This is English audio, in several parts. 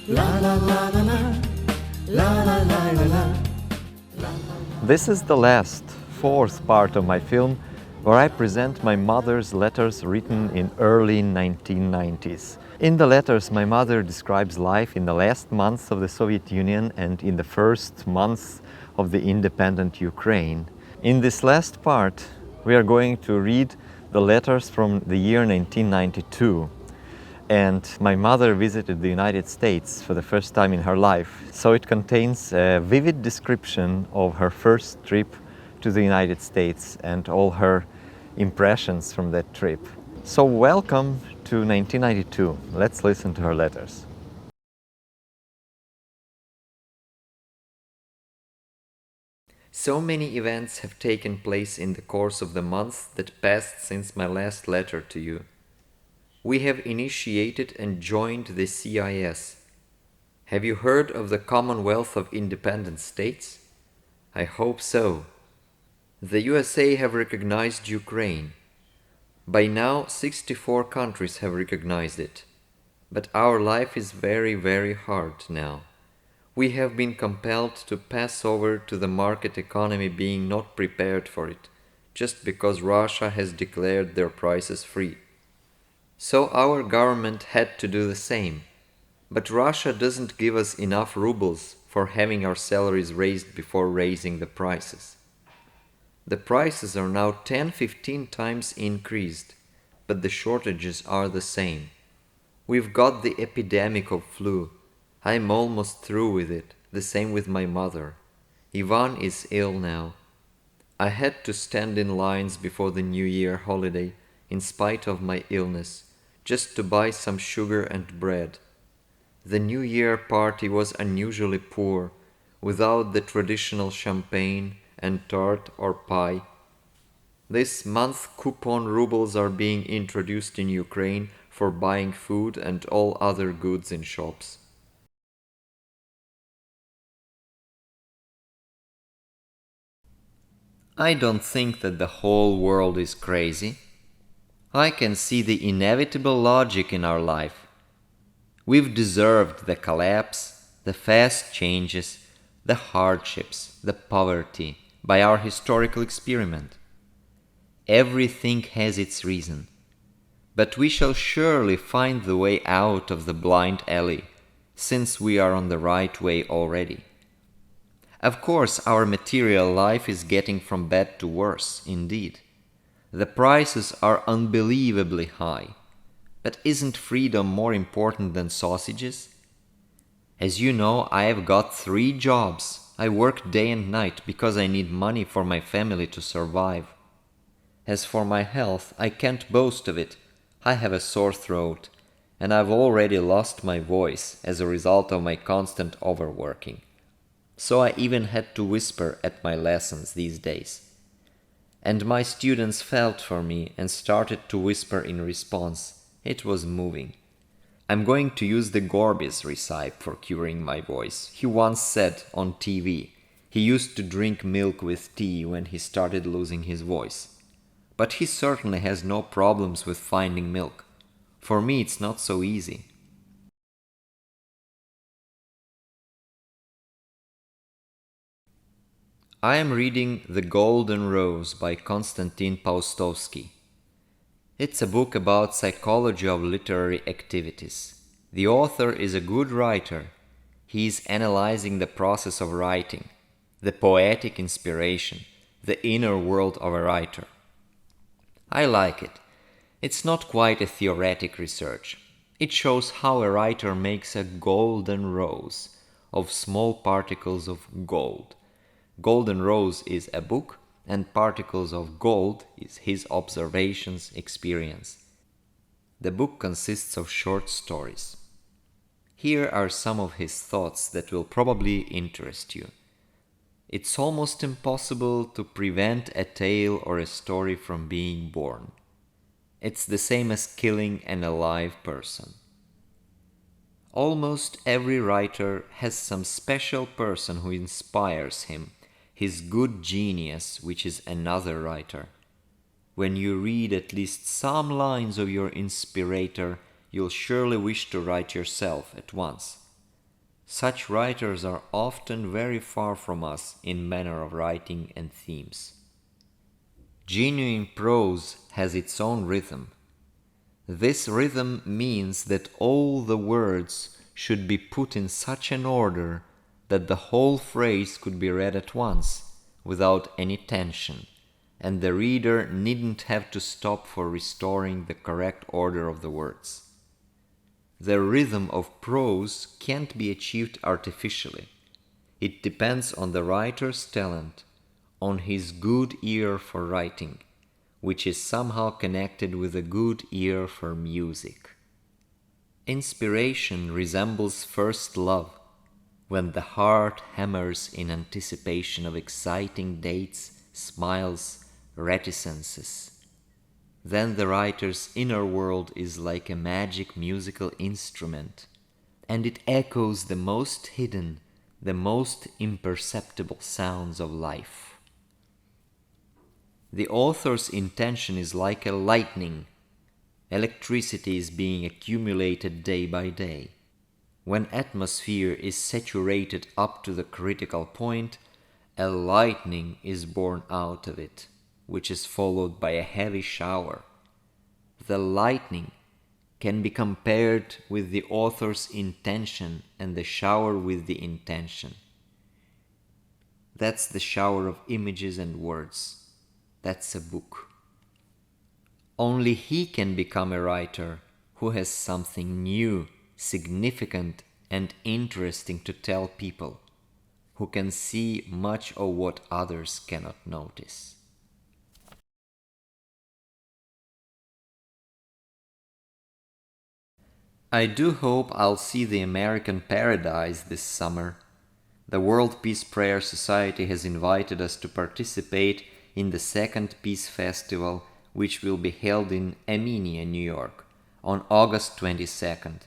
This is the last, fourth part of my film, where I present my mother's letters written in early 1990s. In the letters, my mother describes life in the last months of the Soviet Union and in the first months of the independent Ukraine. In this last part, we are going to read the letters from the year 1992. And my mother visited the United States for the first time in her life. So it contains a vivid description of her first trip to the United States and all her impressions from that trip. So welcome to 1992. Let's listen to her letters. So many events have taken place in the course of the months that passed since my last letter to you. We have initiated and joined the CIS. Have you heard of the Commonwealth of Independent States? I hope so. The USA have recognized Ukraine. By now, 64 countries have recognized it. But our life is very, very hard now. We have been compelled to pass over to the market economy, being not prepared for it, just because Russia has declared their prices free. So our government had to do the same. But Russia doesn't give us enough rubles for having our salaries raised before raising the prices. The prices are now 10-15 times increased, but the shortages are the same. We've got the epidemic of flu. I'm almost through with it, the same with my mother. Ivan is ill now. I had to stand in lines before the New Year holiday, in spite of my illness, just to buy some sugar and bread. The New Year party was unusually poor, without the traditional champagne and tart or pie. This month coupon rubles are being introduced in Ukraine for buying food and all other goods in shops. I don't think that the whole world is crazy. I can see the inevitable logic in our life. We've deserved the collapse, the fast changes, the hardships, the poverty, by our historical experiment. Everything has its reason. But we shall surely find the way out of the blind alley, since we are on the right way already. Of course, our material life is getting from bad to worse, indeed. The prices are unbelievably high. But isn't freedom more important than sausages? As you know, I have got 3 jobs. I work day and night because I need money for my family to survive. As for my health, I can't boast of it. I have a sore throat, and I've already lost my voice as a result of my constant overworking. So I even had to whisper at my lessons these days. And my students felt for me and started to whisper in response. It was moving. I'm going to use the Gorbachev recipe for curing my voice. He once said on TV he used to drink milk with tea when he started losing his voice. But he certainly has no problems with finding milk. For me, it's not so easy. I am reading The Golden Rose by Konstantin Paustovsky. It's a book about psychology of literary activities. The author is a good writer. He is analyzing the process of writing, the poetic inspiration, the inner world of a writer. I like it. It's not quite a theoretic research. It shows how a writer makes a golden rose of small particles of gold. Golden Rose is a book, and Particles of Gold is his observations, experience. The book consists of short stories. Here are some of his thoughts that will probably interest you. It's almost impossible to prevent a tale or a story from being born. It's the same as killing an alive person. Almost every writer has some special person who inspires him, his good genius, which is another writer. When you read at least some lines of your inspirator, you'll surely wish to write yourself at once. Such writers are often very far from us in manner of writing and themes. Genuine prose has its own rhythm. This rhythm means that all the words should be put in such an order that the whole phrase could be read at once, without any tension, and the reader needn't have to stop for restoring the correct order of the words. The rhythm of prose can't be achieved artificially. It depends on the writer's talent, on his good ear for writing, which is somehow connected with a good ear for music. Inspiration resembles first love, when the heart hammers in anticipation of exciting dates, smiles, reticences. Then the writer's inner world is like a magic musical instrument, and it echoes the most hidden, the most imperceptible sounds of life. The author's intention is like a lightning. Electricity is being accumulated day by day. When atmosphere is saturated up to the critical point, a lightning is born out of it, which is followed by a heavy shower. The lightning can be compared with the author's intention and the shower with the intention. That's the shower of images and words. That's a book. Only he can become a writer who has something new, significant, and interesting to tell people, who can see much of what others cannot notice. I do hope I'll see the American Paradise this summer. The World Peace Prayer Society has invited us to participate in the second Peace Festival, which will be held in Armenia, New York, on August 22nd.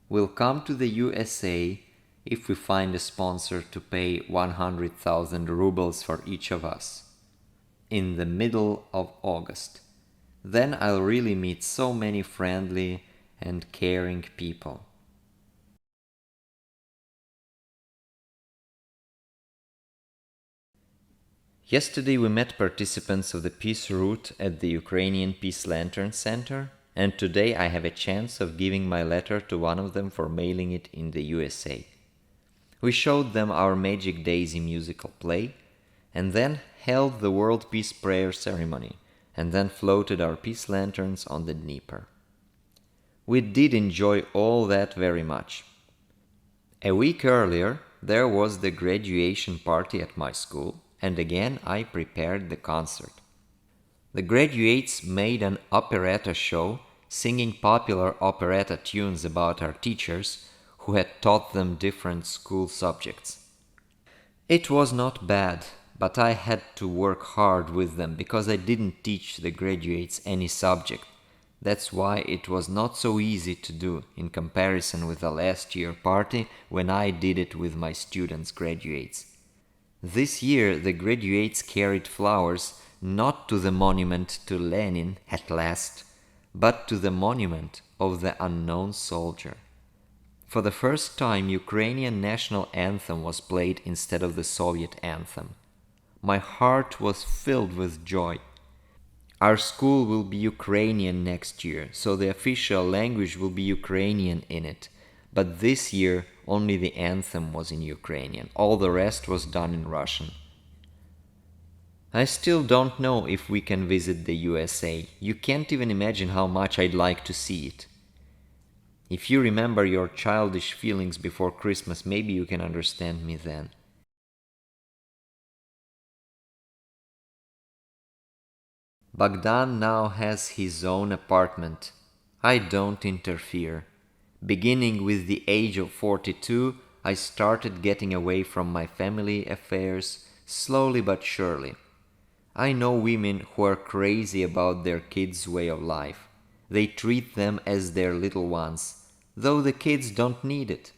We'll come to the USA if we find a sponsor to pay 100,000 rubles for each of us, in the middle of August. Then I'll really meet so many friendly and caring people. Yesterday we met participants of the Peace Route at the Ukrainian Peace Lantern Center, and today I have a chance of giving my letter to one of them for mailing it in the USA. We showed them our Magic Daisy musical play, and then held the World Peace Prayer ceremony, and then floated our peace lanterns on the Dnieper. We did enjoy all that very much. A week earlier, there was the graduation party at my school, and again I prepared the concert. The graduates made an operetta show, singing popular operetta tunes about our teachers who had taught them different school subjects. It was not bad, but I had to work hard with them because I didn't teach the graduates any subject. That's why it was not so easy to do in comparison with the last year party when I did it with my students' graduates. This year the graduates carried flowers not to the monument to Lenin at last, but to the monument of the unknown soldier. For the first time Ukrainian national anthem was played instead of the Soviet anthem. My heart was filled with joy. Our school will be Ukrainian next year, so the official language will be Ukrainian in it. But this year only the anthem was in Ukrainian. All the rest was done in Russian. I still don't know if we can visit the USA. You can't even imagine how much I'd like to see it. If you remember your childish feelings before Christmas, maybe you can understand me then. Bogdan now has his own apartment. I don't interfere. Beginning with the age of 42, I started getting away from my family affairs, slowly but surely. I know women who are crazy about their kids' way of life. They treat them as their little ones, though the kids don't need it.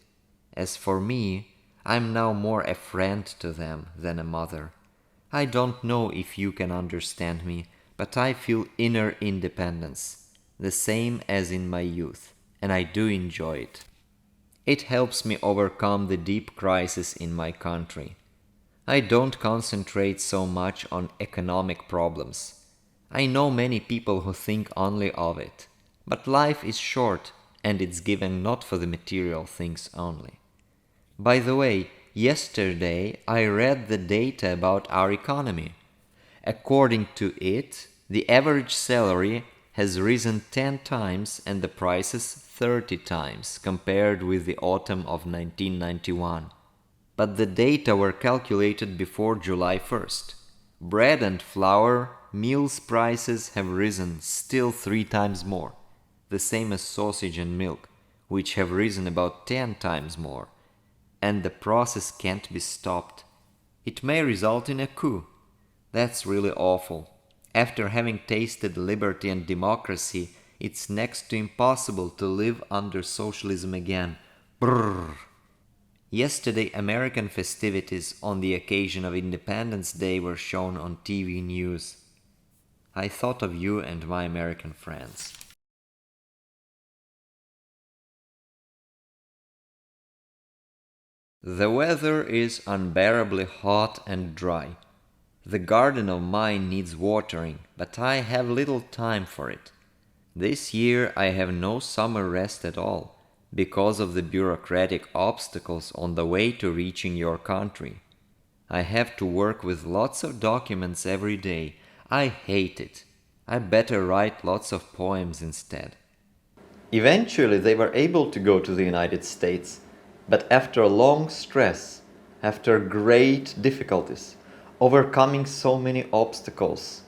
As for me, I'm now more a friend to them than a mother. I don't know if you can understand me, but I feel inner independence, the same as in my youth, and I do enjoy it. It helps me overcome the deep crisis in my country. I don't concentrate so much on economic problems. I know many people who think only of it. But life is short and it's given not for the material things only. By the way, yesterday I read the data about our economy. According to it, the average salary has risen 10 times and the prices 30 times compared with the autumn of 1991. But the data were calculated before July 1st. Bread and flour, meals prices have risen still 3 times more, the same as sausage and milk, which have risen about 10 times more. And the process can't be stopped. It may result in a coup. That's really awful. After having tasted liberty and democracy, it's next to impossible to live under socialism again. Brrr. Yesterday, American festivities on the occasion of Independence Day were shown on TV news. I thought of you and my American friends. The weather is unbearably hot and dry. The garden of mine needs watering, but I have little time for it. This year I have no summer rest at all, because of the bureaucratic obstacles on the way to reaching your country. I have to work with lots of documents every day. I hate it. I better write lots of poems instead. Eventually they were able to go to the United States, but after a long stress, after great difficulties, overcoming so many obstacles.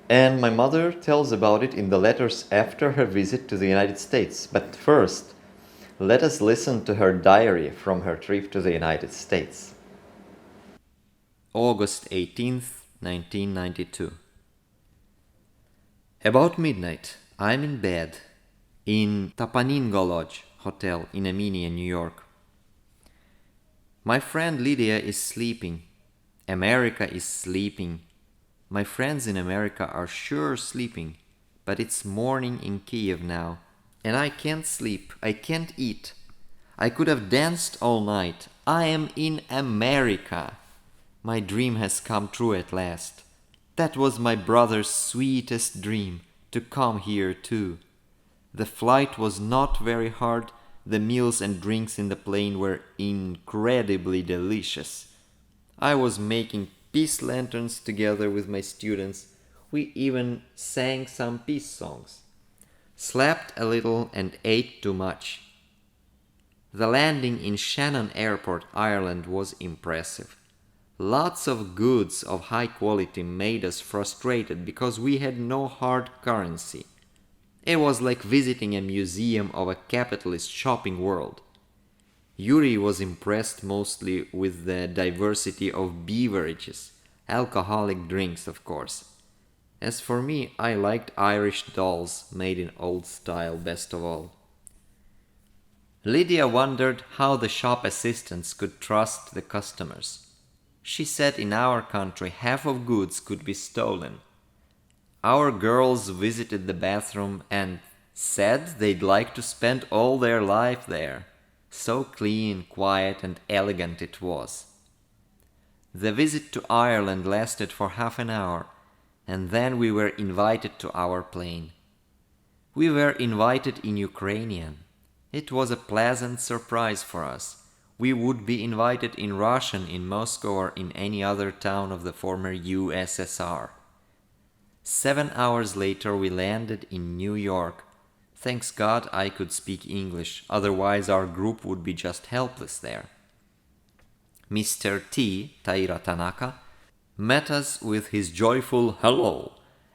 And my mother tells about it in the letters after her visit to the United States. But first, let us listen to her diary from her trip to the United States. August 18th, 1992. About midnight, I'm in bed in Tapaningo Lodge Hotel in Armenia, New York. My friend Lydia is sleeping. America is sleeping. My friends in America are sure sleeping, but it's morning in Kiev now, and I can't sleep, I can't eat. I could have danced all night. I am in America. My dream has come true at last. That was my brother's sweetest dream, to come here too. The flight was not very hard. The meals and drinks in the plane were incredibly delicious. I was making peace lanterns together with my students. We even sang some peace songs. Slept a little and ate too much. The landing in Shannon Airport, Ireland was impressive. Lots of goods of high quality made us frustrated because we had no hard currency. It was like visiting a museum of a capitalist shopping world. Yuri was impressed mostly with the diversity of beverages, alcoholic drinks of course. As for me, I liked Irish dolls made in old style best of all. Lydia wondered how the shop assistants could trust the customers. She said in our country half of goods could be stolen. Our girls visited the bathroom and said they'd like to spend all their life there. So clean, quiet and elegant it was. The visit to Ireland lasted for half an hour, and then we were invited to our plane. We were invited in Ukrainian. It was a pleasant surprise for us. We would be invited in Russian in Moscow or in any other town of the former USSR. 7 hours later we landed in New York. Thanks God I could speak English, otherwise our group would be just helpless there. Mr. T, Taira Tanaka, met us with his joyful hello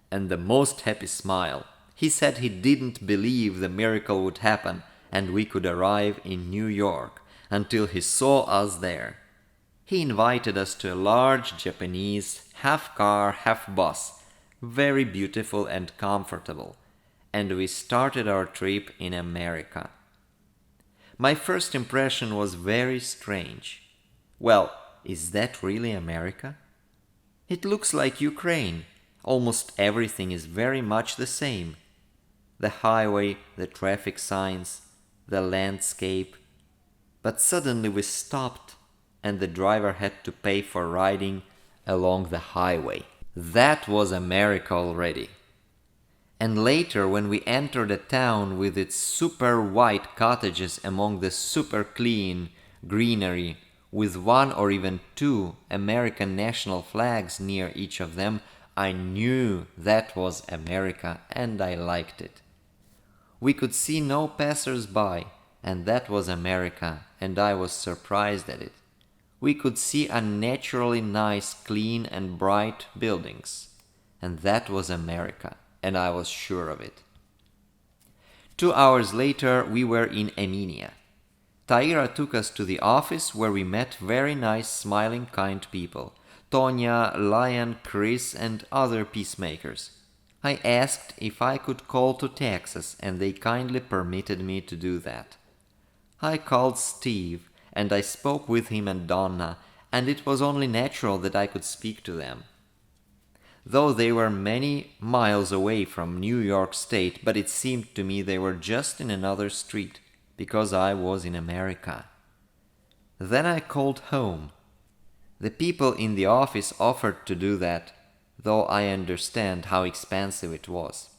and the most happy smile. He said he didn't believe the miracle would happen and we could arrive in New York until he saw us there. He invited us to a large Japanese, half car, half bus, very beautiful and comfortable, and we started our trip in America. My first impression was very strange. Well, is that really America? It looks like Ukraine. Almost everything is very much the same. The highway, the traffic signs, the landscape, But suddenly we stopped, and the driver had to pay for riding along the highway. That was America already. And later, when we entered a town with its super white cottages among the super clean greenery, with one or even two American national flags near each of them, I knew that was America, and I liked it. We could see no passers-by, and that was America, and I was surprised at it. We could see unnaturally nice, clean and bright buildings, and that was America, and I was sure of it. 2 hours later, we were in Armenia. Taira took us to the office where we met very nice, smiling, kind people. Tonya, Lion, Chris, and other peacemakers. I asked if I could call to Texas, and they kindly permitted me to do that. I called Steve, and I spoke with him and Donna, and it was only natural that I could speak to them. Though they were many miles away from New York State, but it seemed to me they were just in another street, because I was in America. Then I called home. The people in the office offered to do that, though I understand how expensive it was.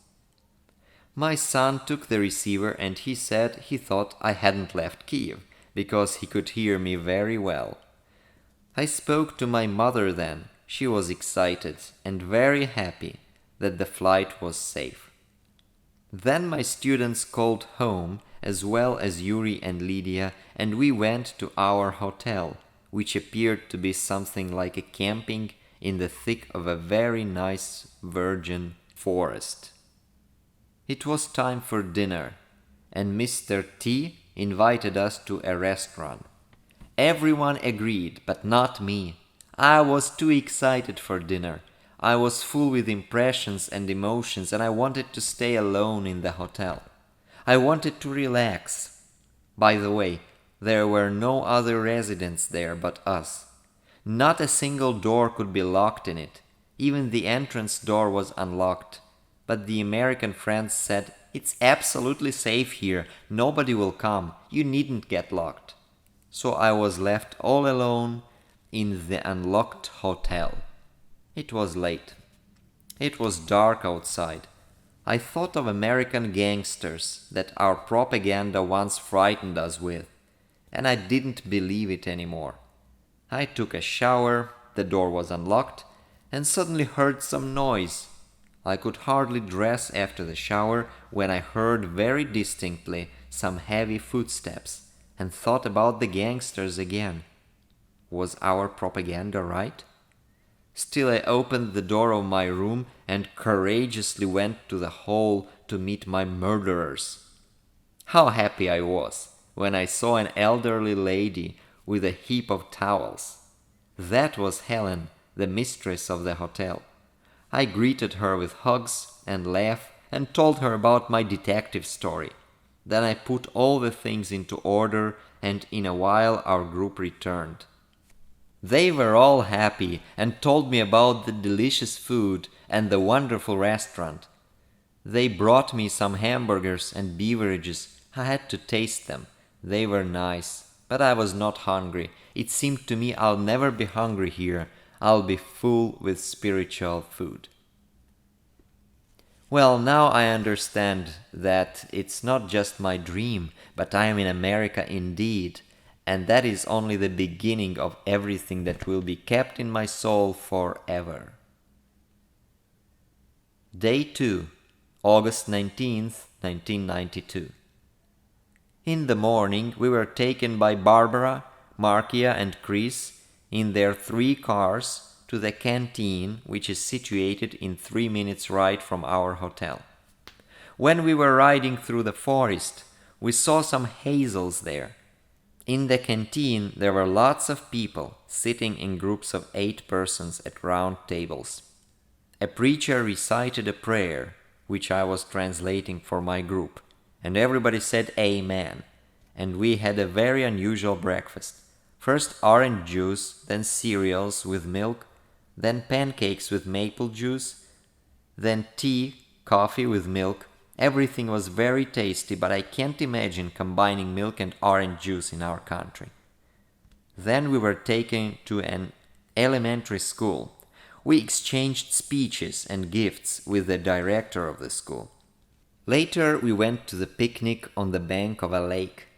My son took the receiver and he said he thought I hadn't left Kiev, because he could hear me very well. I spoke to my mother then. She was excited and very happy that the flight was safe. Then my students called home, as well as Yuri and Lydia, and we went to our hotel, which appeared to be something like a camping in the thick of a very nice virgin forest. It was time for dinner, and Mr. T invited us to a restaurant. Everyone agreed, but not me. I was too excited for dinner. I was full with impressions and emotions, and I wanted to stay alone in the hotel. I wanted to relax. By the way, there were no other residents there but us. Not a single door could be locked in it. Even the entrance door was unlocked. But the American friends said, "It's absolutely safe here. Nobody will come. You needn't get locked." So I was left all alone in the unlocked hotel. It was late. It was dark outside. I thought of American gangsters that our propaganda once frightened us with, and I didn't believe it anymore. I took a shower, the door was unlocked, and suddenly heard some noise. I could hardly dress after the shower when I heard very distinctly some heavy footsteps, and thought about the gangsters again. Was our propaganda right? Still I opened the door of my room and courageously went to the hall to meet my murderers. How happy I was when I saw an elderly lady with a heap of towels. That was Helen, the mistress of the hotel. I greeted her with hugs and laugh and told her about my detective story. Then I put all the things into order, and in a while our group returned. They were all happy and told me about the delicious food and the wonderful restaurant. They brought me some hamburgers and beverages. I had to taste them. They were nice, but I was not hungry. It seemed to me I'll never be hungry here. I'll be full with spiritual food. Well, now I understand that it's not just my dream, but I am in America indeed, and that is only the beginning of everything that will be kept in my soul forever. Day 2, August 19th, 1992. In the morning we were taken by Barbara, Markia and Chris in their 3 cars to the canteen, which is situated in 3 minutes' ride from our hotel. When we were riding through the forest, we saw some hazels there. In the canteen there were lots of people sitting in groups of 8 persons at round tables. A preacher recited a prayer, which I was translating for my group, and everybody said Amen, and we had a very unusual breakfast. First orange juice, then cereals with milk, then pancakes with maple juice, then tea, coffee with milk, Everything was very tasty, but I can't imagine combining milk and orange juice in our country. Then we were taken to an elementary school. We exchanged speeches and gifts with the director of the school. Later, we went to the picnic on the bank of a lake.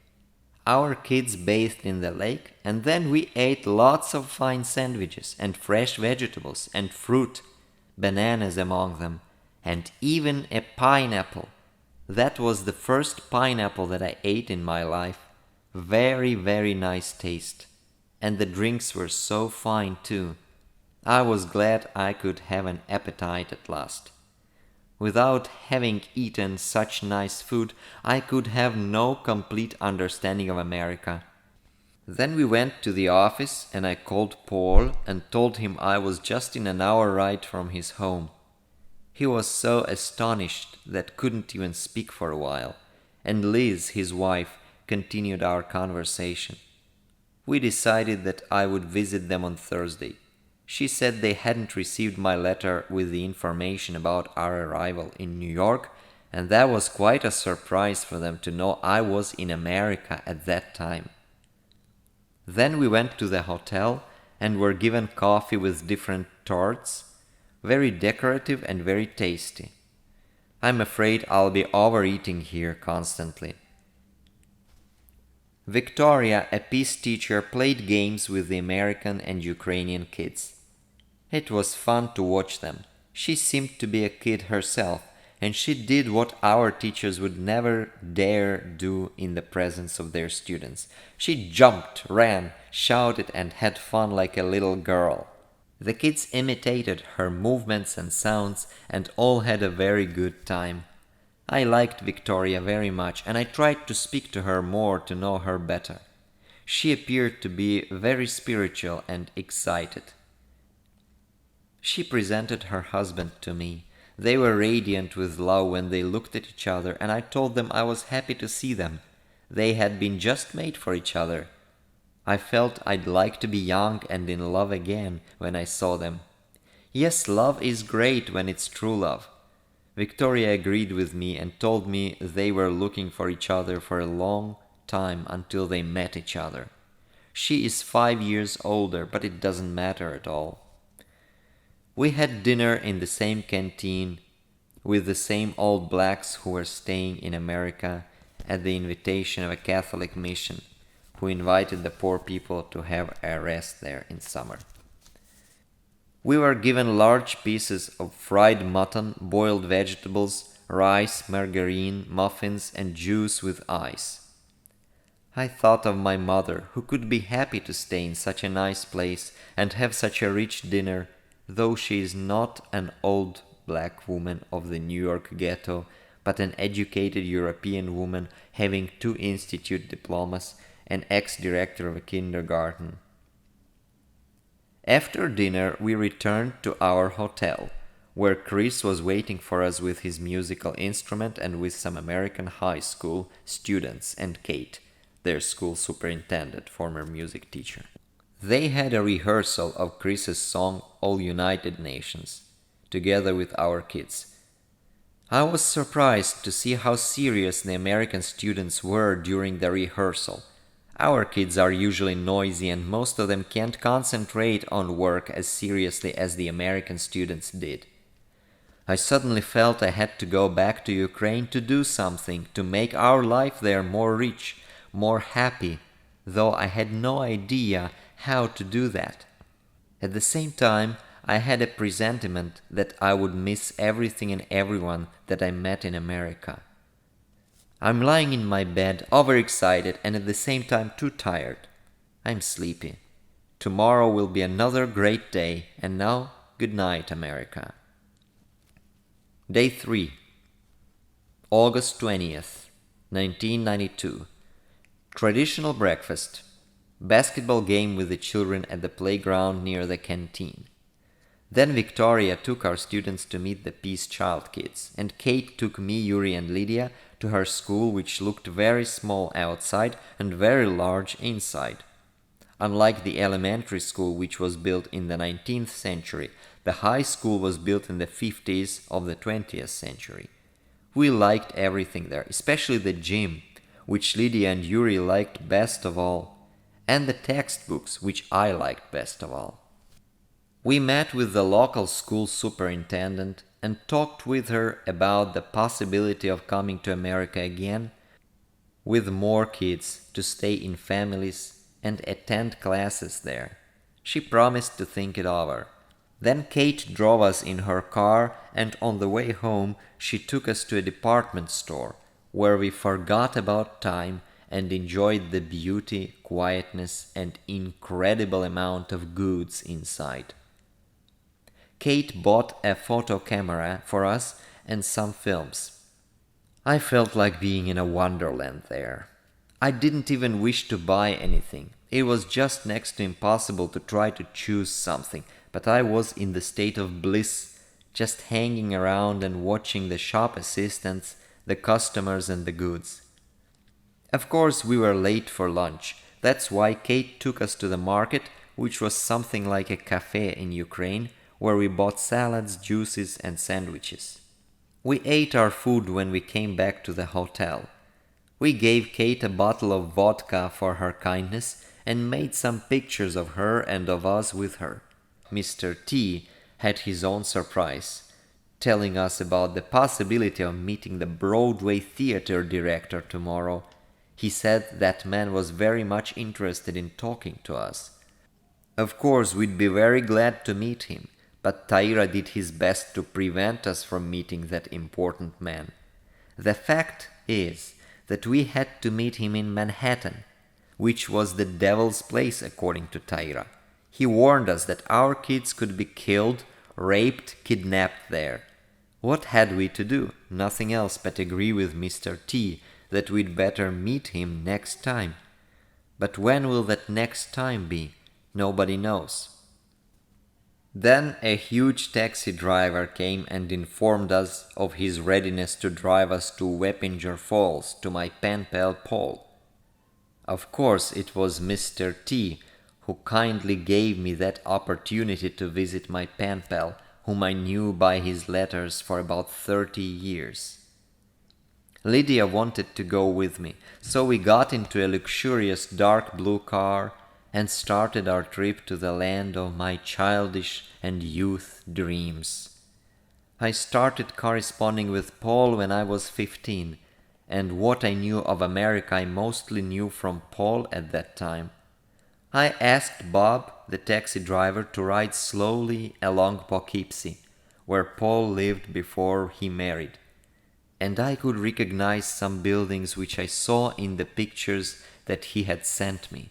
Our kids bathed in the lake, and then we ate lots of fine sandwiches and fresh vegetables and fruit, bananas among them, and even a pineapple. That was the first pineapple that I ate in my life. Very, very nice taste. And the drinks were so fine too. I was glad I could have an appetite at last. Without having eaten such nice food, I could have no complete understanding of America. Then we went to the office and I called Paul and told him I was just in an hour ride from his home. He was so astonished that couldn't even speak for a while, and Liz, his wife, continued our conversation. We decided that I would visit them on Thursday. She said they hadn't received my letter with the information about our arrival in New York, and that was quite a surprise for them to know I was in America at that time. Then we went to the hotel and were given coffee with different torts, very decorative and very tasty. I'm afraid I'll be overeating here constantly. Victoria, a peace teacher, played games with the American and Ukrainian kids. It was fun to watch them. She seemed to be a kid herself, and she did what our teachers would never dare do in the presence of their students. She jumped, ran, shouted, and had fun like a little girl. The kids imitated her movements and sounds, and all had a very good time. I liked Victoria very much, and I tried to speak to her more to know her better. She appeared to be very spiritual and excited. She presented her husband to me. They were radiant with love when they looked at each other, and I told them I was happy to see them. They had been just made for each other. I felt I'd like to be young and in love again when I saw them. Yes, love is great when it's true love. Victoria agreed with me and told me they were looking for each other for a long time until they met each other. She is 5 years older, but it doesn't matter at all. We had dinner in the same canteen with the same old blacks who were staying in America at the invitation of a Catholic mission who invited the poor people to have a rest there in summer. We were given large pieces of fried mutton, boiled vegetables, rice, margarine, muffins, and juice with ice. I thought of my mother, who could be happy to stay in such a nice place and have such a rich dinner, though she is not an old black woman of the New York ghetto, but an educated European woman having 2 institute diplomas and ex-director of a kindergarten. After dinner, we returned to our hotel, where Chris was waiting for us with his musical instrument and with some American high school students and Kate, their school superintendent, former music teacher. They had a rehearsal of Chris's song All United Nations, together with our kids. I was surprised to see how serious the American students were during the rehearsal. Our kids are usually noisy and most of them can't concentrate on work as seriously as the American students did. I suddenly felt I had to go back to Ukraine to do something to make our life there more rich, more happy, though I had no idea how to do that. At the same time, I had a presentiment that I would miss everything and everyone that I met in America. I'm lying in my bed, overexcited and at the same time too tired. I'm sleepy. Tomorrow will be another great day, and now, good night, America. Day 3. August 20th, 1992. Traditional breakfast. Basketball game with the children at the playground near the canteen. Then Victoria took our students to meet the Peace Child kids, and Kate took me, Yuri and Lydia to her school, which looked very small outside and very large inside. Unlike the elementary school, which was built in the 19th century, the high school was built in the 50s of the 20th century. We liked everything there, especially the gym, which Lydia and Yuri liked best of all, and the textbooks, which I liked best of all. We met with the local school superintendent and talked with her about the possibility of coming to America again with more kids to stay in families and attend classes there. She promised to think it over. Then Kate drove us in her car, and on the way home she took us to a department store where we forgot about time and enjoyed the beauty, quietness, and incredible amount of goods inside. Kate bought a photo camera for us and some films. I felt like being in a wonderland there. I didn't even wish to buy anything. It was just next to impossible to try to choose something, but I was in the state of bliss, just hanging around and watching the shop assistants, the customers, and the goods. Of course, we were late for lunch. That's why Kate took us to the market, which was something like a cafe in Ukraine, where we bought salads, juices, and sandwiches. We ate our food when we came back to the hotel. We gave Kate a bottle of vodka for her kindness and made some pictures of her and of us with her. Mr. T had his own surprise, telling us about the possibility of meeting the Broadway theater director tomorrow. He said that man was very much interested in talking to us. Of course, we'd be very glad to meet him, but Taira did his best to prevent us from meeting that important man. The fact is that we had to meet him in Manhattan, which was the devil's place according to Taira. He warned us that our kids could be killed, raped, kidnapped there. What had we to do? Nothing else but agree with Mr. T that we'd better meet him next time. But when will that next time be? Nobody knows. Then a huge taxi driver came and informed us of his readiness to drive us to Weppinger Falls to my pen pal Paul. Of course, it was Mr. T who kindly gave me that opportunity to visit my pen pal, whom I knew by his letters for about 30 years. Lydia wanted to go with me, so we got into a luxurious dark blue car and started our trip to the land of my childish and youth dreams. I started corresponding with Paul when I was 15, and what I knew of America I mostly knew from Paul at that time. I asked Bob, the taxi driver, to ride slowly along Poughkeepsie, where Paul lived before he married, and I could recognize some buildings which I saw in the pictures that he had sent me.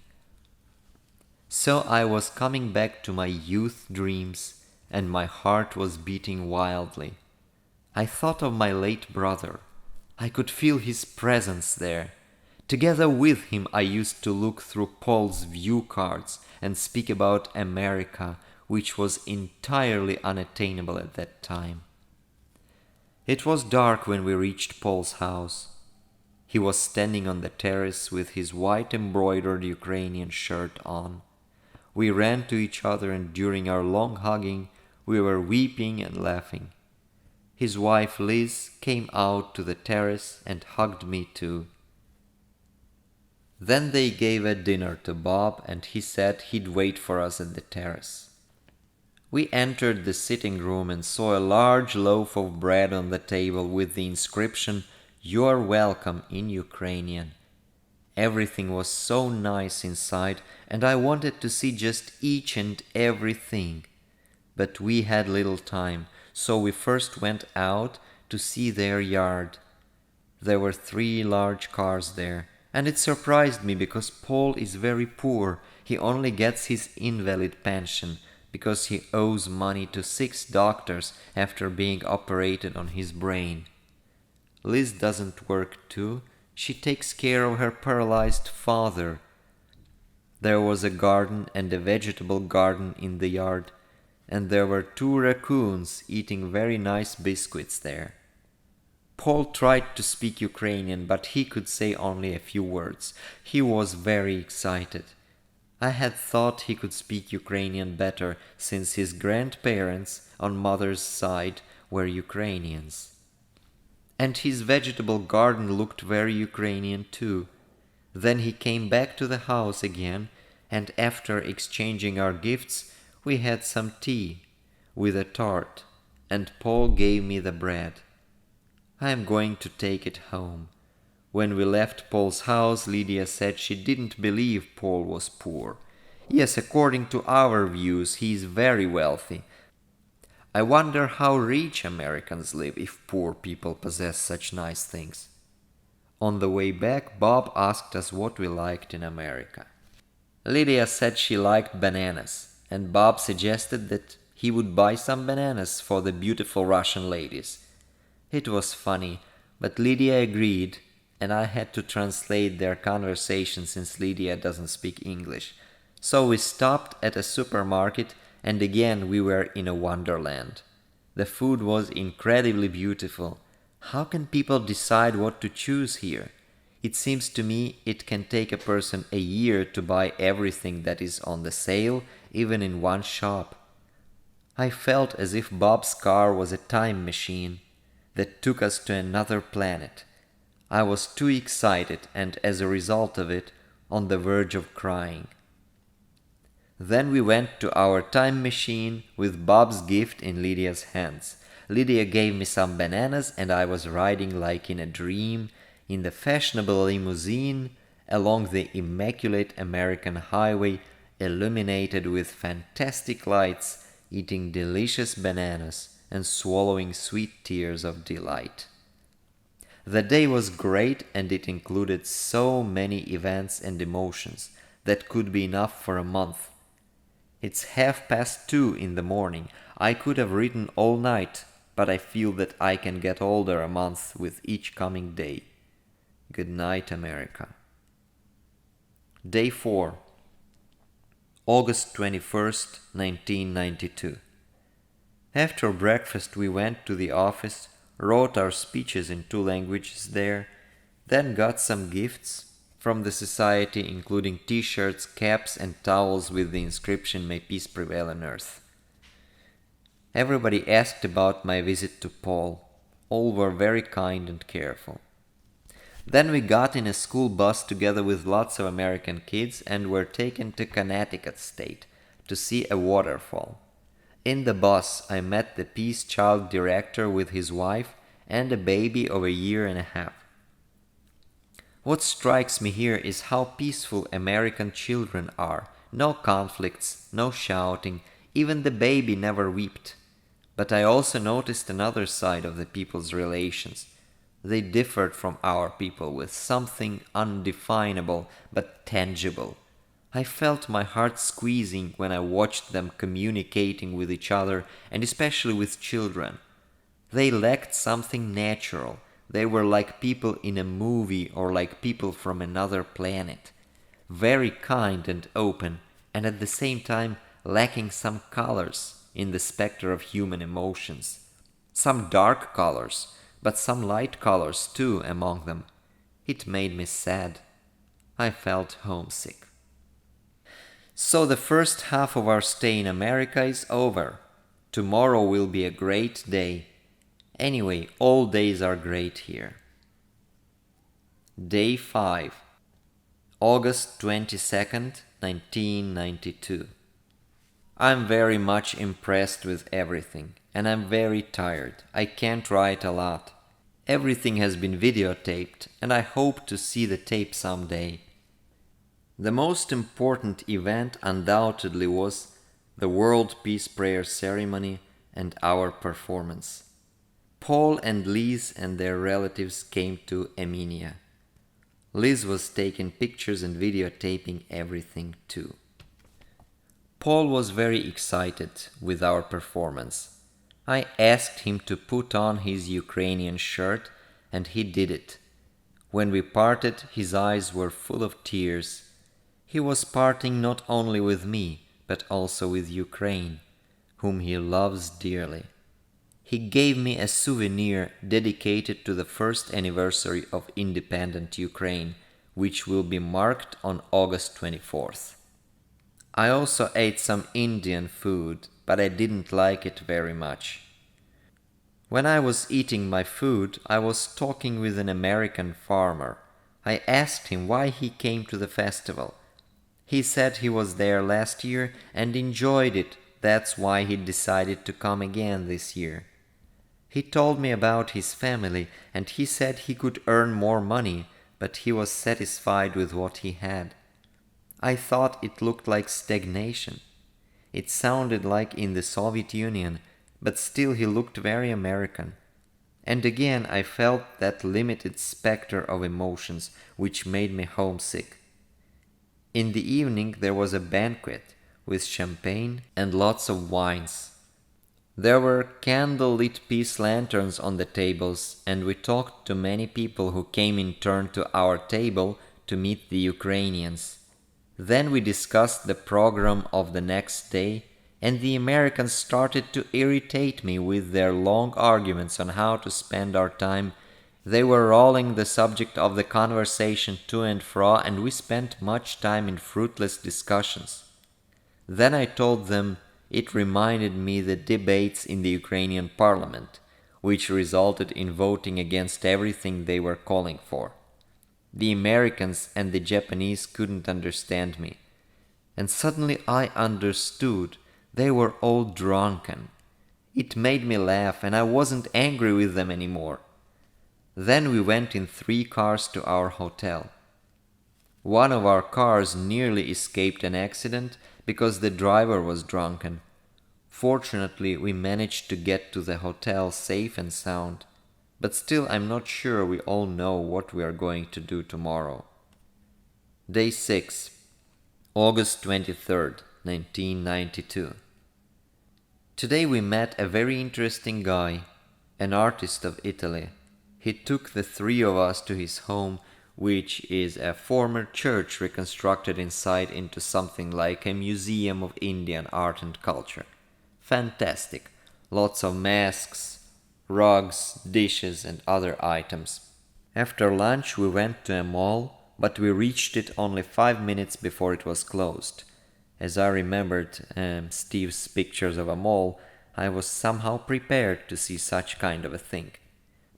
So I was coming back to my youth dreams, and my heart was beating wildly. I thought of my late brother. I could feel his presence there. Together with him I used to look through Paul's view cards and speak about America, which was entirely unattainable at that time. It was dark when we reached Paul's house. He was standing on the terrace with his white embroidered Ukrainian shirt on. We ran to each other, and during our long hugging we were weeping and laughing. His wife Liz came out to the terrace and hugged me too. Then they gave a dinner to Bob, and he said he'd wait for us at the terrace. We entered the sitting room and saw a large loaf of bread on the table with the inscription, "You're welcome" in Ukrainian. Everything was so nice inside, and I wanted to see just each and everything. But we had little time, so we first went out to see their yard. There were 3 large cars there, and it surprised me because Paul is very poor. He only gets his invalid pension because he owes money to 6 doctors after being operated on his brain. Liz doesn't work too. She takes care of her paralyzed father. There was a garden and a vegetable garden in the yard, and there were 2 raccoons eating very nice biscuits there. Paul tried to speak Ukrainian, but he could say only a few words. He was very excited. I had thought he could speak Ukrainian better, since his grandparents on mother's side were Ukrainians. And his vegetable garden looked very Ukrainian too. Then he came back to the house again, and after exchanging our gifts, we had some tea with a tart, and Paul gave me the bread. I am going to take it home. When we left Paul's house, Lydia said she didn't believe Paul was poor. Yes, according to our views, he is very wealthy. I wonder how rich Americans live if poor people possess such nice things. On the way back, Bob asked us what we liked in America. Lydia said she liked bananas, and Bob suggested that he would buy some bananas for the beautiful Russian ladies. It was funny, but Lydia agreed, and I had to translate their conversation since Lydia doesn't speak English. So we stopped at a supermarket, and again we were in a wonderland. The food was incredibly beautiful. How can people decide what to choose here? It seems to me it can take a person a year to buy everything that is on the sale, even in one shop. I felt as if Bob's car was a time machine that took us to another planet. I was too excited and, as a result of it, on the verge of crying. Then we went to our time machine with Bob's gift in Lydia's hands. Lydia gave me some bananas, and I was riding like in a dream in the fashionable limousine along the immaculate American highway illuminated with fantastic lights, eating delicious bananas and swallowing sweet tears of delight. The day was great, and it included so many events and emotions that could be enough for a month. It's 2:30 in the morning. I could have written all night, but I feel that I can get older a month with each coming day. Good night, America. Day 4, August 21st, 1992. After breakfast we went to the office, wrote our speeches in 2 languages there, then got some gifts from the society, including t-shirts, caps and towels with the inscription "May peace prevail on earth." Everybody asked about my visit to Paul. All were very kind and careful. Then we got in a school bus together with lots of American kids and were taken to Connecticut State to see a waterfall. In the bus I met the Peace Child director with his wife and a baby of a year and a half. What strikes me here is how peaceful American children are. No conflicts, no shouting, even the baby never wept. But I also noticed another side of the people's relations. They differed from our people with something undefinable but tangible. I felt my heart squeezing when I watched them communicating with each other, and especially with children. They lacked something natural. They were like people in a movie or like people from another planet. Very kind and open, and at the same time lacking some colors in the specter of human emotions. Some dark colors, but some light colors too among them. It made me sad. I felt homesick. So the first half of our stay in America is over. Tomorrow will be a great day. Anyway, all days are great here. Day 5, August 22nd, 1992. I'm very much impressed with everything, and I'm very tired. I can't write a lot. Everything has been videotaped, and I hope to see the tape someday. The most important event undoubtedly was the World Peace Prayer ceremony and our performance. Paul and Liz and their relatives came to Armenia. Liz was taking pictures and videotaping everything too. Paul was very excited with our performance. I asked him to put on his Ukrainian shirt, and he did it. When we parted, his eyes were full of tears. He was parting not only with me, but also with Ukraine, whom he loves dearly. He gave me a souvenir dedicated to the first anniversary of independent Ukraine, which will be marked on August 24th. I also ate some Indian food, but I didn't like it very much. When I was eating my food, I was talking with an American farmer. I asked him why he came to the festival. He said he was there last year and enjoyed it. That's why he decided to come again this year. He told me about his family and he said he could earn more money, but he was satisfied with what he had. I thought it looked like stagnation. It sounded like in the Soviet Union, but still he looked very American. And again I felt that limited specter of emotions which made me homesick. In the evening there was a banquet with champagne and lots of wines. There were candle-lit peace lanterns on the tables, and we talked to many people who came in turn to our table to meet the Ukrainians. Then we discussed the program of the next day, and the Americans started to irritate me with their long arguments on how to spend our time. They were rolling the subject of the conversation to and fro, and we spent much time in fruitless discussions. Then I told them it reminded me the debates in the Ukrainian parliament, which resulted in voting against everything they were calling for. The Americans and the Japanese couldn't understand me. And suddenly I understood. They were all drunken. It made me laugh and I wasn't angry with them anymore. Then we went in 3 cars to our hotel. One of our cars nearly escaped an accident because the driver was drunken. Fortunately, we managed to get to the hotel safe and sound. But still, I'm not sure we all know what we are going to do tomorrow. Day 6, August 23rd, 1992. Today we met a very interesting guy, an artist of Italy. He took the 3 of us to his home, which is a former church reconstructed inside into something like a museum of Indian art and culture. Fantastic. Lots of masks, rugs, dishes and other items. After lunch we went to a mall, but we reached it only 5 minutes before it was closed. As I remembered Steve's pictures of a mall, I was somehow prepared to see such kind of a thing.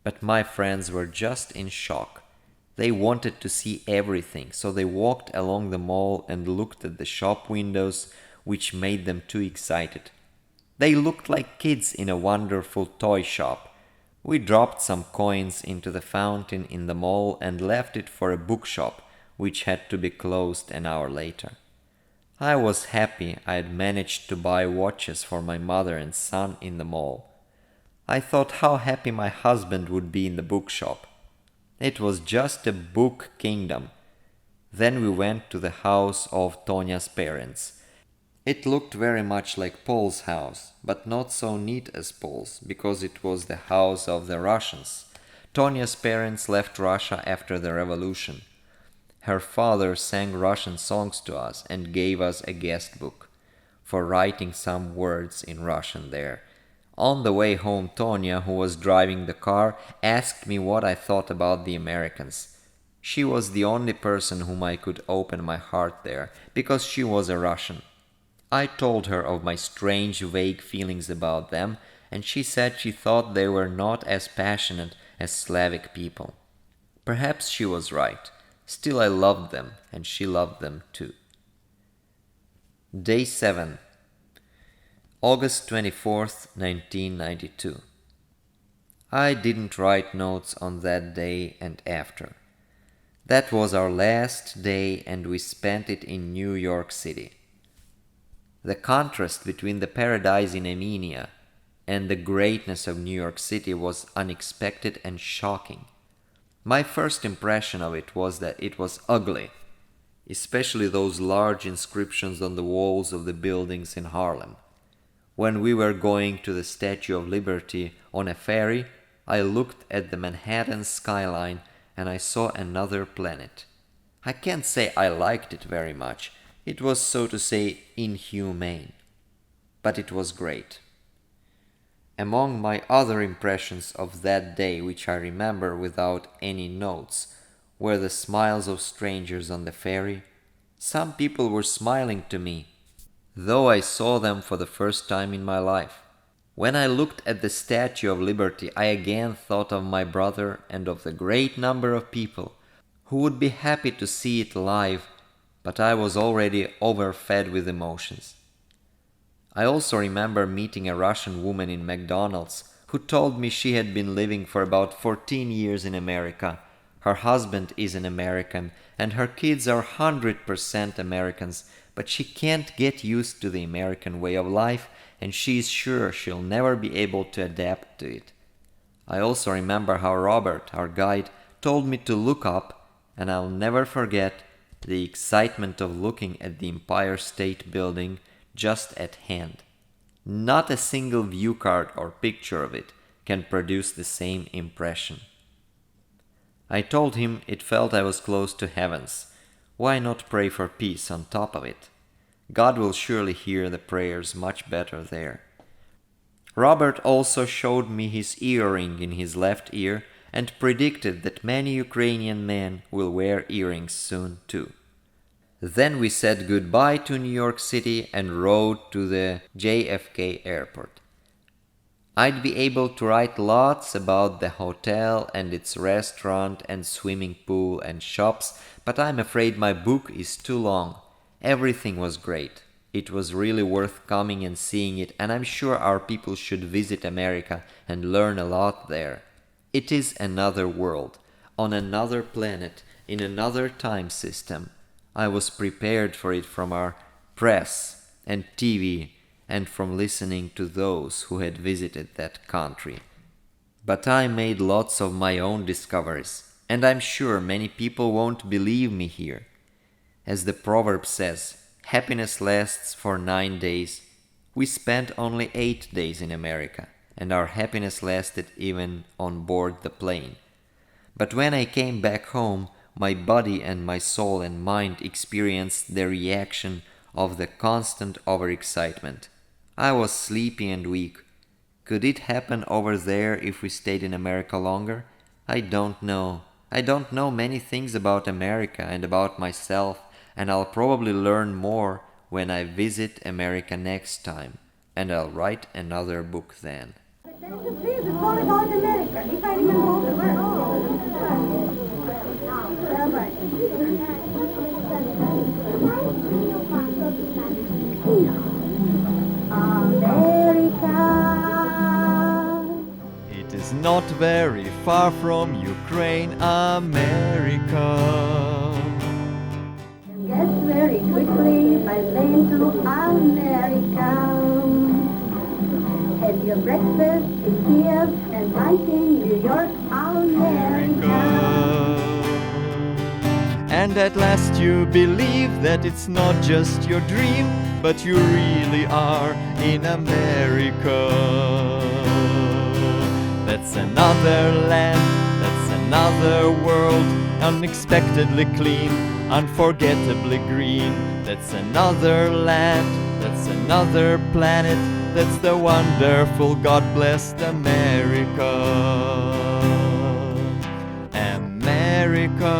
But my friends were just in shock. They wanted to see everything, so they walked along the mall and looked at the shop windows, which made them too excited. They looked like kids in a wonderful toy shop. We dropped some coins into the fountain in the mall and left it for a bookshop, which had to be closed an hour later. I was happy I had managed to buy watches for my mother and son in the mall. I thought how happy my husband would be in the bookshop. It was just a book kingdom. Then we went to the house of Tonya's parents. It looked very much like Paul's house, but not so neat as Paul's, because it was the house of the Russians. Tonya's parents left Russia after the revolution. Her father sang Russian songs to us and gave us a guest book for writing some words in Russian there. On the way home, Tonya, who was driving the car, asked me what I thought about the Americans. She was the only person whom I could open my heart there, because she was a Russian. I told her of my strange, vague feelings about them, and she said she thought they were not as passionate as Slavic people. Perhaps she was right. Still I loved them, and she loved them too. Day 7, August 24th, 1992. I didn't write notes on that day and after. That was our last day and we spent it in New York City. The contrast between the paradise in Armenia and the greatness of New York City was unexpected and shocking. My first impression of it was that it was ugly, especially those large inscriptions on the walls of the buildings in Harlem. When we were going to the Statue of Liberty on a ferry, I looked at the Manhattan skyline and I saw another planet. I can't say I liked it very much. It was, so to say, inhumane. But it was great. Among my other impressions of that day, which I remember without any notes, were the smiles of strangers on the ferry. Some people were smiling to me, though I saw them for the first time in my life. When I looked at the Statue of Liberty, I again thought of my brother and of the great number of people who would be happy to see it live, but I was already overfed with emotions. I also remember meeting a Russian woman in McDonald's who told me she had been living for about 14 years in America. Her husband is an American and her kids are 100% Americans, but she can't get used to the American way of life and she is sure she'll never be able to adapt to it. I also remember how Robert, our guide, told me to look up, and I'll never forget the excitement of looking at the Empire State Building just at hand. Not a single view card or picture of it can produce the same impression. I told him it felt I was close to heavens. Why not pray for peace on top of it? God will surely hear the prayers much better there. Robert also showed me his earring in his left ear and predicted that many Ukrainian men will wear earrings soon too. Then we said goodbye to New York City and rode to the JFK airport. I'd be able to write lots about the hotel and its restaurant and swimming pool and shops, but I'm afraid my book is too long. Everything was great. It was really worth coming and seeing it, and I'm sure our people should visit America and learn a lot there. It is another world, on another planet, in another time system. I was prepared for it from our press and TV and from listening to those who had visited that country. But I made lots of my own discoveries, and I'm sure many people won't believe me here. As the proverb says, happiness lasts for 9 days. We spent only 8 days in America, and our happiness lasted even on board the plane. But when I came back home, my body and my soul and mind experienced the reaction of the constant overexcitement. I was sleepy and weak. Could it happen over there if we stayed in America longer? I don't know. I don't know many things about America and about myself, and I'll probably learn more when I visit America next time, and I'll write another book then. It's all about America, if I remember all the America. It is not very far from Ukraine, America. Yes, very quickly by plane to America. Have your breakfast in Kiev and lunch in New York, America. And at last you believe that it's not just your dream, but you really are in America. That's another land, that's another world, unexpectedly clean, unforgettably green. That's another land, that's another planet, that's the wonderful God-blessed America. America.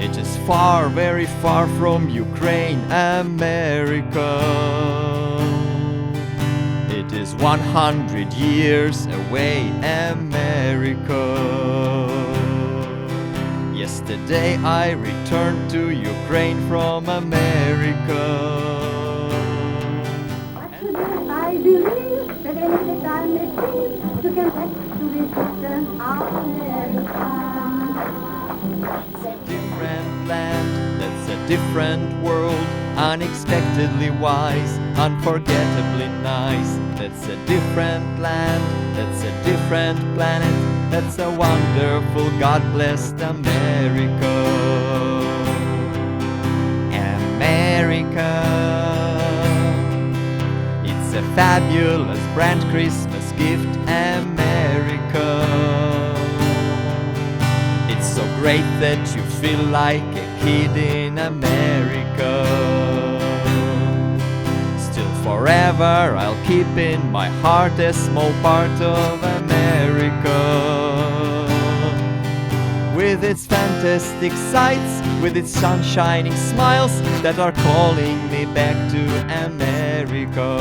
It is far, very far from Ukraine, America. It is 100 years away, America. Yesterday I returned to Ukraine from America. I believe that any time it seems you can back to this distant America. It's a different land, that's a different world, unexpectedly wise, unforgettably nice. That's a different land, that's a different planet, that's a wonderful God-blessed America. America. It's a fabulous brand Christmas gift, America. It's so great that you feel like a kid in America. Still forever I'll keep in my heart a small part of America. with its fantastic sights, with its sun-shining smiles that are calling me back to America.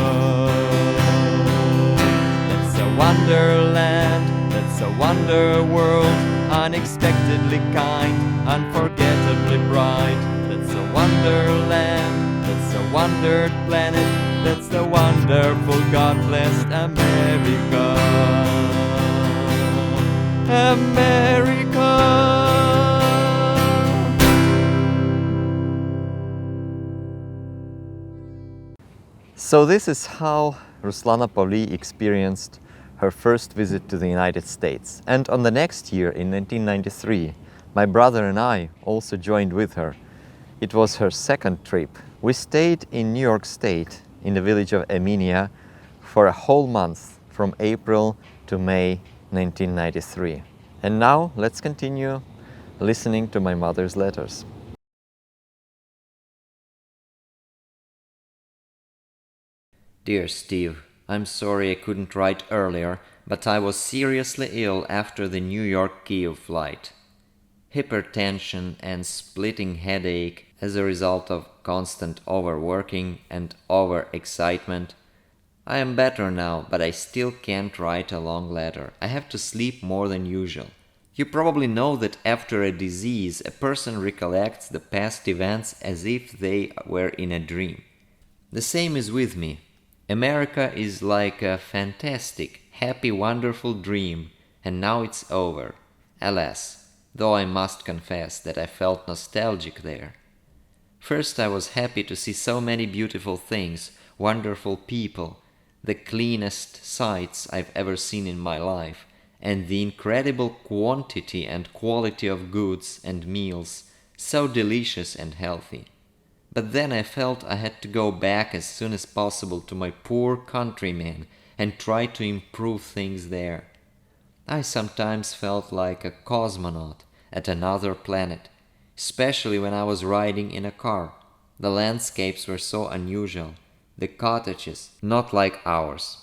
That's a wonderland, that's a wonder world, unexpectedly kind, unforgettably bright. That's a wonderland, that's a wondered planet, that's the wonderful God-blessed America. America. So this is how Ruslana Pavlii experienced her first visit to the United States. And on the next year, in 1993, my brother and I also joined with her. It was her second trip. We stayed in New York State, in the village of Eminia, for a whole month, from April to May 1993. And now let's continue listening to my mother's letters. Dear Steve, I'm sorry I couldn't write earlier, but I was seriously ill after the New York-Kyiv flight. Hypertension and splitting headache as a result of constant overworking and overexcitement. I am better now, but I still can't write a long letter. I have to sleep more than usual. You probably know that after a disease, a person recollects the past events as if they were in a dream. The same is with me. America is like a fantastic, happy, wonderful dream, and now it's over. Alas, though I must confess that I felt nostalgic there. First, I was happy to see so many beautiful things, wonderful people, the cleanest sights I've ever seen in my life, and the incredible quantity and quality of goods and meals, so delicious and healthy. But then I felt I had to go back as soon as possible to my poor countrymen and try to improve things there. I sometimes felt like a cosmonaut at another planet, especially when I was riding in a car. The landscapes were so unusual, the cottages not like ours.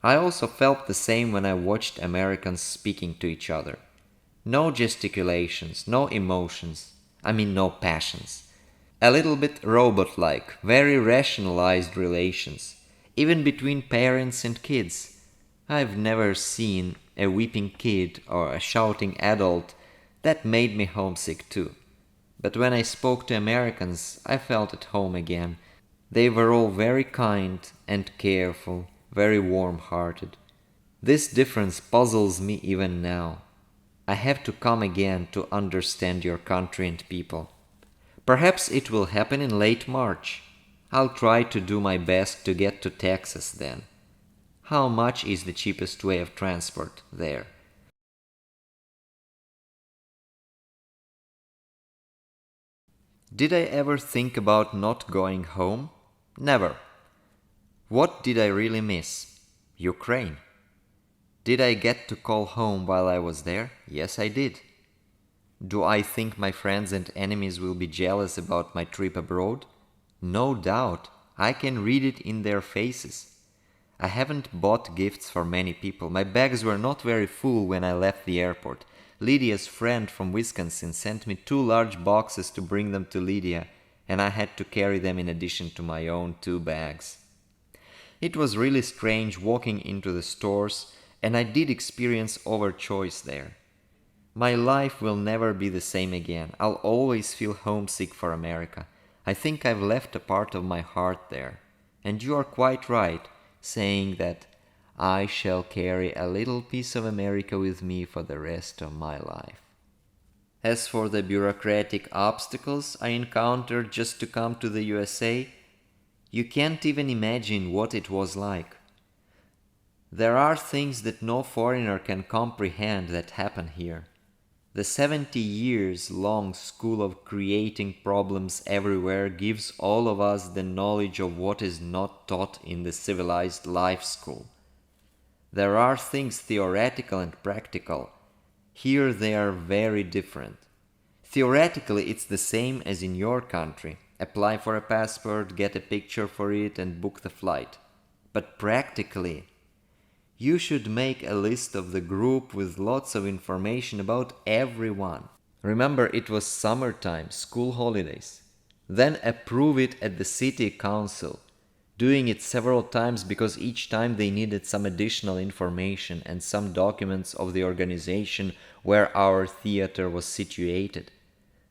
I also felt the same when I watched Americans speaking to each other. No gesticulations, no emotions, no passions. A little bit robot-like, very rationalized relations, even between parents and kids. I've never seen a weeping kid or a shouting adult. That made me homesick too. But when I spoke to Americans, I felt at home again. They were all very kind and careful, very warm-hearted. This difference puzzles me even now. I have to come again to understand your country and people. Perhaps it will happen in late March. I'll try to do my best to get to Texas then. How much is the cheapest way of transport there? Did I ever think about not going home? Never. What did I really miss? Ukraine. Did I get to call home while I was there? Yes, I did. Do I think my friends and enemies will be jealous about my trip abroad? No doubt. I can read it in their faces. I haven't bought gifts for many people. My bags were not very full when I left the airport. Lydia's friend from Wisconsin sent me 2 large boxes to bring them to Lydia, and I had to carry them in addition to my own 2 bags. It was really strange walking into the stores, and I did experience overchoice there. My life will never be the same again. I'll always feel homesick for America. I think I've left a part of my heart there. And you are quite right, saying that I shall carry a little piece of America with me for the rest of my life. As for the bureaucratic obstacles I encountered just to come to the USA, you can't even imagine what it was like. There are things that no foreigner can comprehend that happen here. The 70 years long school of creating problems everywhere gives all of us the knowledge of what is not taught in the civilized life school. There are things theoretical and practical. Here they are very different. Theoretically, it's the same as in your country. Apply for a passport, get a picture for it, and book the flight. But practically, you should make a list of the group with lots of information about everyone. Remember, it was summertime, school holidays. Then approve it at the city council, doing it several times because each time they needed some additional information and some documents of the organization where our theater was situated.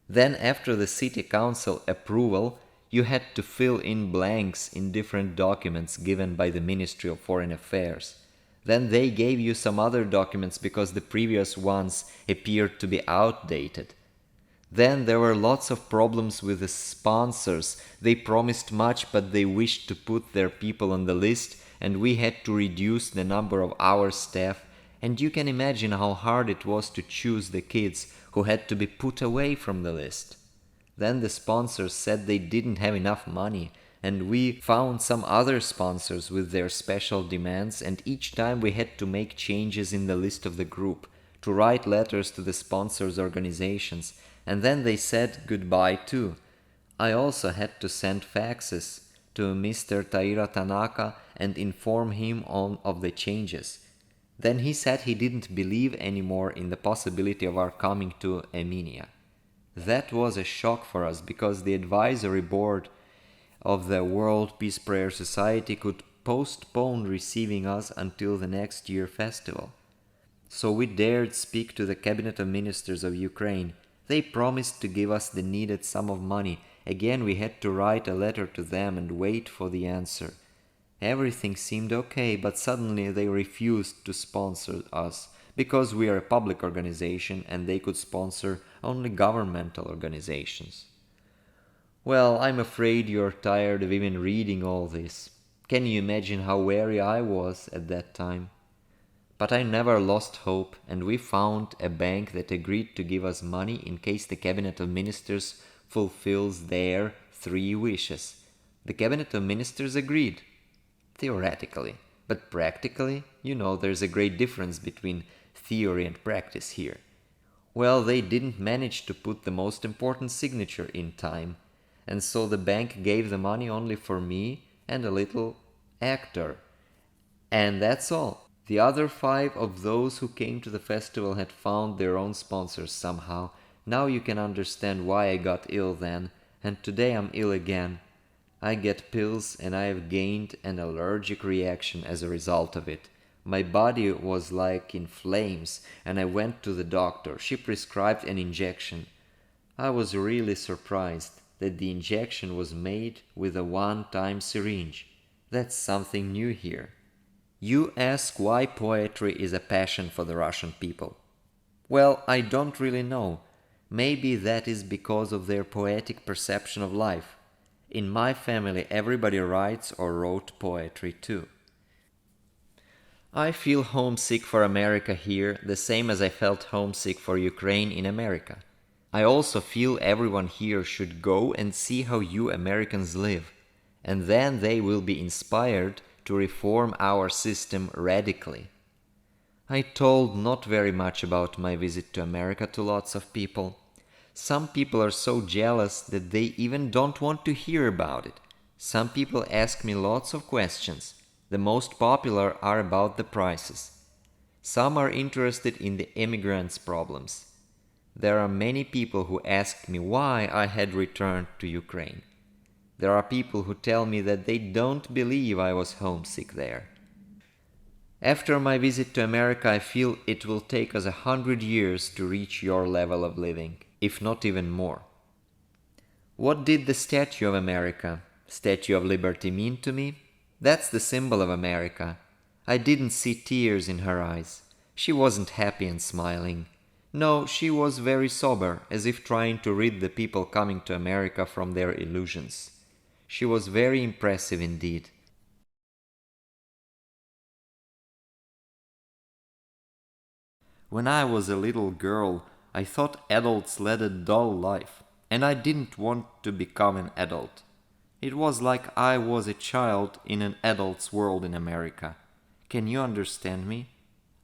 Then, after the city council approval, you had to fill in blanks in different documents given by the Ministry of Foreign Affairs. Then they gave you some other documents because the previous ones appeared to be outdated. Then there were lots of problems with the sponsors. They promised much, but they wished to put their people on the list, and we had to reduce the number of our staff. And you can imagine how hard it was to choose the kids who had to be put away from the list. Then the sponsors said they didn't have enough money, and we found some other sponsors with their special demands, and each time we had to make changes in the list of the group, to write letters to the sponsors' organizations, and then they said goodbye too. I also had to send faxes to Mr. Taira Tanaka and inform him of the changes. Then he said he didn't believe anymore in the possibility of our coming to Eminia. That was a shock for us because the advisory board of the World Peace Prayer Society could postpone receiving us until the next year festival. So we dared speak to the Cabinet of Ministers of Ukraine. They promised to give us the needed sum of money. Again, we had to write a letter to them and wait for the answer. Everything seemed okay, but suddenly they refused to sponsor us because we are a public organization and they could sponsor only governmental organizations. Well, I'm afraid you're tired of even reading all this. Can you imagine how weary I was at that time? But I never lost hope, and we found a bank that agreed to give us money in case the Cabinet of Ministers fulfills their 3 wishes. The Cabinet of Ministers agreed. Theoretically, but practically, there's a great difference between theory and practice here. Well, they didn't manage to put the most important signature in time, and so the bank gave the money only for me and a little actor. And that's all. The other 5 of those who came to the festival had found their own sponsors somehow. Now you can understand why I got ill then, and today I'm ill again. I get pills and I have gained an allergic reaction as a result of it. My body was like in flames and I went to the doctor. She prescribed an injection. I was really surprised that the injection was made with a one-time syringe. That's something new here. You ask why poetry is a passion for the Russian people. Well, I don't really know. Maybe that is because of their poetic perception of life. In my family, everybody writes or wrote poetry too. I feel homesick for America here, the same as I felt homesick for Ukraine in America. I also feel everyone here should go and see how you Americans live, and then they will be inspired to reform our system radically. I told not very much about my visit to America to lots of people. Some people are so jealous that they even don't want to hear about it. Some people ask me lots of questions. The most popular are about the prices. Some are interested in the immigrants' problems. There are many people who ask me why I had returned to Ukraine. There are people who tell me that they don't believe I was homesick there. After my visit to America, I feel it will take us 100 years to reach your level of living, if not even more. What did the Statue of America, Statue of Liberty, mean to me? That's the symbol of America. I didn't see tears in her eyes. She wasn't happy and smiling. No, she was very sober, as if trying to rid the people coming to America from their illusions. She was very impressive indeed. When I was a little girl, I thought adults led a dull life, and I didn't want to become an adult. It was like I was a child in an adult's world in America. Can you understand me?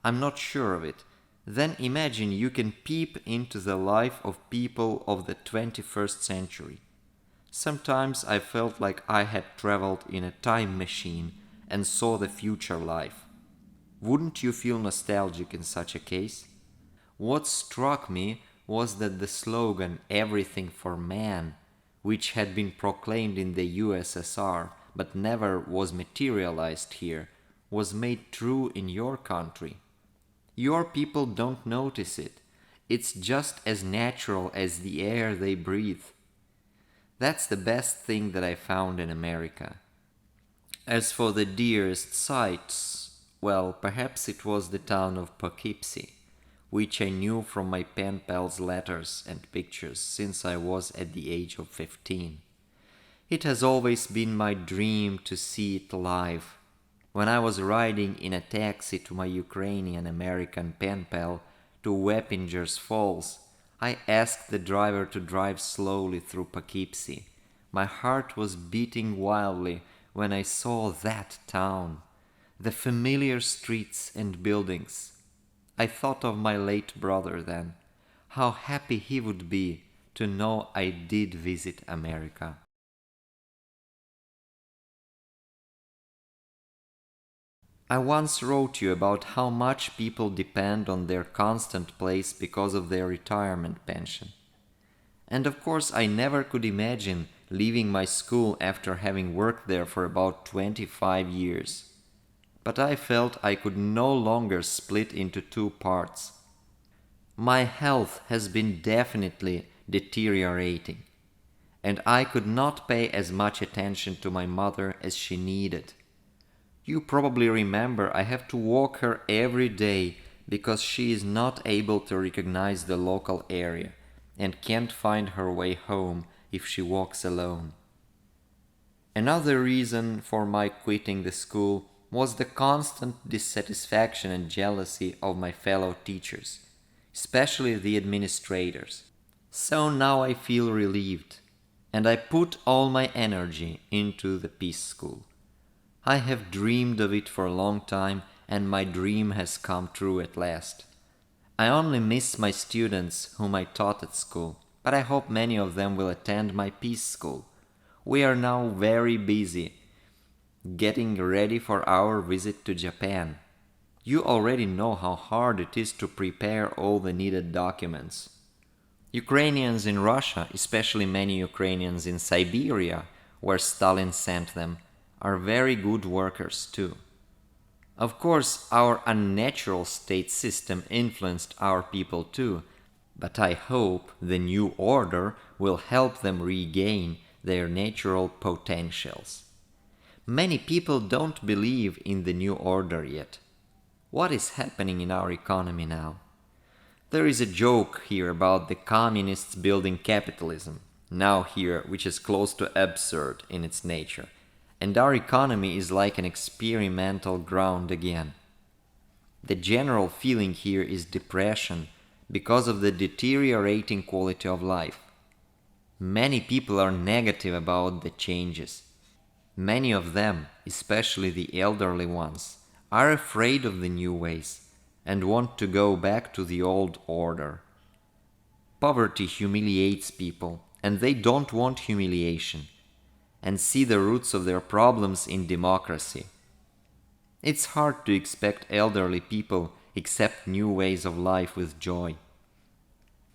I'm not sure of it. Then imagine you can peep into the life of people of the 21st century. Sometimes I felt like I had traveled in a time machine and saw the future life. Wouldn't you feel nostalgic in such a case? What struck me was that the slogan "Everything for Man," which had been proclaimed in the USSR but never was materialized here, was made true in your country. Your people don't notice it. It's just as natural as the air they breathe. That's the best thing that I found in America. As for the dearest sights, well, perhaps it was the town of Poughkeepsie, which I knew from my pen pal's letters and pictures since I was at the age of 15. It has always been my dream to see it live. When I was riding in a taxi to my Ukrainian-American pen pal to Wappingers Falls, I asked the driver to drive slowly through Poughkeepsie. My heart was beating wildly when I saw that town, the familiar streets and buildings. I thought of my late brother then, how happy he would be to know I did visit America. I once wrote you about how much people depend on their constant place because of their retirement pension. And of course I never could imagine leaving my school after having worked there for about 25 years. But I felt I could no longer split into two parts. My health has been definitely deteriorating, and I could not pay as much attention to my mother as she needed. You probably remember I have to walk her every day because she is not able to recognize the local area and can't find her way home if she walks alone. Another reason for my quitting the school was the constant dissatisfaction and jealousy of my fellow teachers, especially the administrators. So now I feel relieved, and I put all my energy into the Peace School. I have dreamed of it for a long time, and my dream has come true at last. I only miss my students whom I taught at school, but I hope many of them will attend my Peace School. We are now very busy getting ready for our visit to Japan. You already know how hard it is to prepare all the needed documents. Ukrainians in Russia, especially many Ukrainians in Siberia, where Stalin sent them, are very good workers too. Of course, our unnatural state system influenced our people too, but I hope the new order will help them regain their natural potentials. Many people don't believe in the new order yet. What is happening in our economy now? There is a joke here about the communists building capitalism, now here, which is close to absurd in its nature. And our economy is like an experimental ground again. The general feeling here is depression because of the deteriorating quality of life. Many people are negative about the changes. Many of them, especially the elderly ones, are afraid of the new ways and want to go back to the old order. Poverty humiliates people, and they don't want humiliation, and see the roots of their problems in democracy. It's hard to expect elderly people accept new ways of life with joy.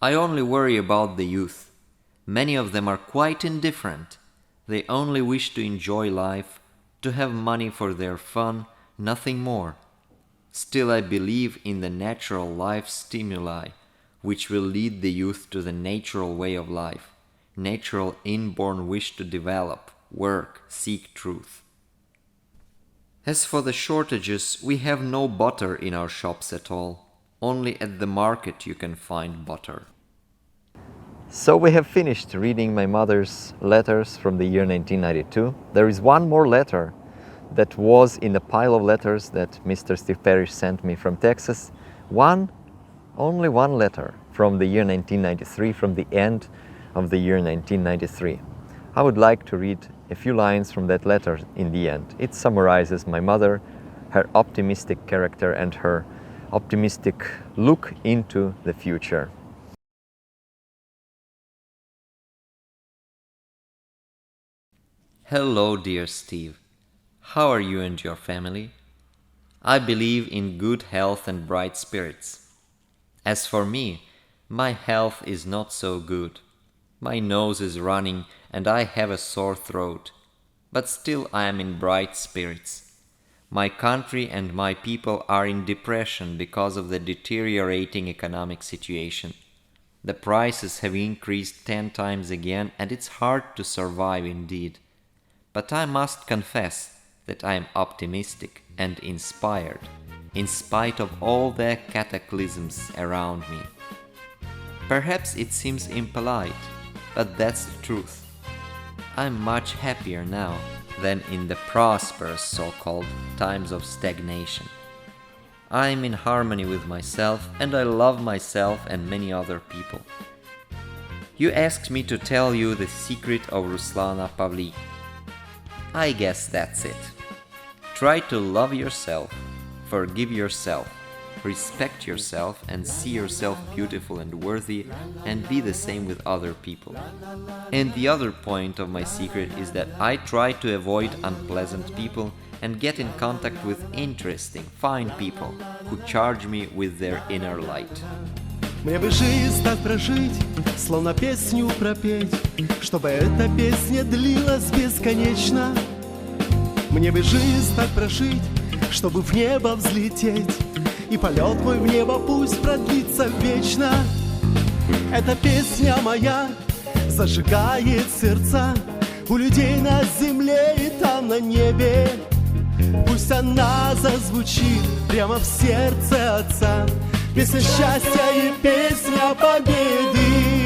I only worry about the youth. Many of them are quite indifferent. They only wish to enjoy life, to have money for their fun, nothing more. Still, I believe in the natural life stimuli, which will lead the youth to the natural way of life, natural inborn wish to develop, work, seek truth. As for the shortages, we have no butter in our shops at all. Only at the market you can find butter. So we have finished reading my mother's letters from the year 1992. There is one more letter that was in the pile of letters that Mr. Steve Parrish sent me from Texas. Only one letter from the year 1993, from the end of the year 1993. I would like to read a few lines from that letter in the end. It summarizes my mother, her optimistic character, and her optimistic look into the future. Hello, dear Steve. How are you and your family? I believe in good health and bright spirits. As for me, My health is not so good. My nose is running and I have a sore throat. But still I am in bright spirits. My country and my people are in depression because of the deteriorating economic situation. The prices have increased 10 times again and it's hard to survive indeed. But I must confess that I am optimistic and inspired, in spite of all the cataclysms around me. Perhaps it seems impolite, but that's the truth. I'm much happier now than in the prosperous so-called times of stagnation. I'm in harmony with myself and I love myself and many other people. You asked me to tell you the secret of Ruslana Pavlii. I guess that's it. Try to love yourself, forgive yourself, respect yourself and see yourself beautiful and worthy and be the same with other people. And the other point of my secret is that I try to avoid unpleasant people and get in contact with interesting, fine people who charge me with their inner light. Мне бы жизнь так прожить, словно песню пропеть, чтобы эта песня длилась бесконечно. Мне бы жизнь так прожить, чтобы в небо взлететь, и полет мой в небо пусть продлится вечно. Эта песня моя зажигает сердца у людей на земле и там на небе. Пусть она зазвучит прямо в сердце Отца, песня счастья и песня победы.